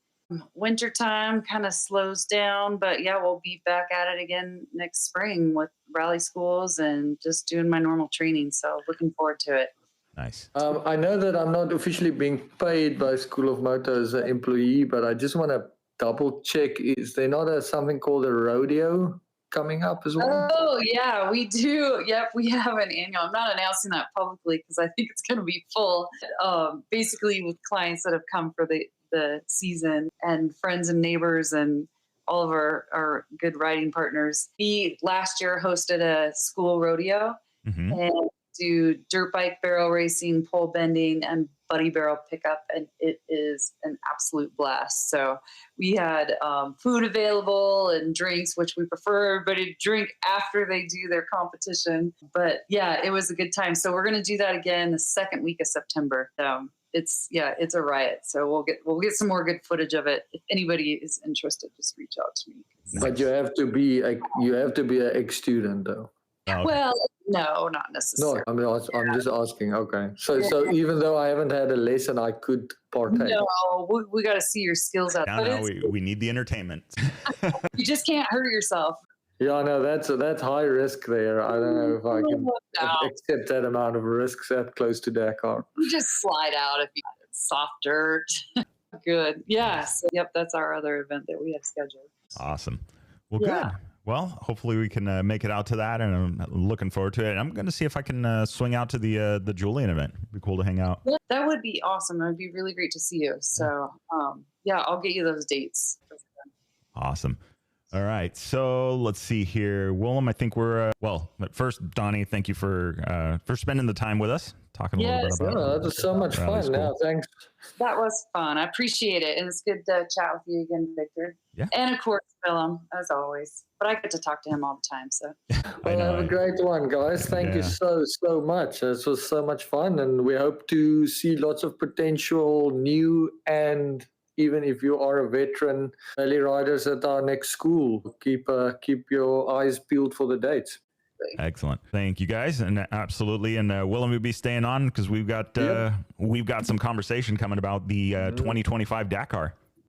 Wintertime kind of slows down, but yeah, we'll be back at it again next spring with rally schools and just doing my normal training. So looking forward to it. Nice. I know that I'm not officially being paid by School of Moto as an employee, but I just want to double check. Is there not something called a rodeo coming up as well? Oh, yeah, we do. Yep, we have an annual. I'm not announcing that publicly because I think it's going to be full. Basically with clients that have come for the season and friends and neighbors and all of our good riding partners. We last year hosted a school rodeo and do dirt bike barrel racing, pole bending, and buddy barrel pickup, and it is an absolute blast. So we had food available and drinks, which we prefer everybody to drink after they do their competition. But yeah, it was a good time. So we're going to do that again the second week of September. It's a riot. So we'll get some more good footage of it. If anybody is interested, just reach out to me. But you have to be an ex-student though. Oh, okay. Well, no, not necessarily. No, I'm just asking. Okay. So even though I haven't had a lesson, I could partake. No, we got to see your skills out. No, we need the entertainment. You just can't hurt yourself. Yeah, no, that's high risk there. I don't know if I can accept that amount of risk that close to Dakar. You just slide out if you soft dirt. Good. Yeah. So, yep, that's our other event that we have scheduled. Awesome. Well, good. Well, hopefully we can make it out to that, and I'm looking forward to it. I'm going to see if I can swing out to the Julian event. It'd be cool to hang out. Yeah, that would be awesome. It would be really great to see you. So, I'll get you those dates. Awesome. All right. So let's see here. Willem, I think we're, first, Donnie, thank you for spending the time with us, talking a little bit about that was so much fun. Now, thanks. That was fun. I appreciate it. And it's good to chat with you again, Victor. Yeah. And of course, Willem, as always. But I get to talk to him all the time. So have a great one, guys. Thank you so much. This was so much fun. And we hope to see lots of potential new, and even if you are a veteran, rally riders at our next school. Keep your eyes peeled for the dates. Excellent. Thank you, guys. And absolutely. And Willem will be staying on because we've got some conversation coming about the 2025 Dakar.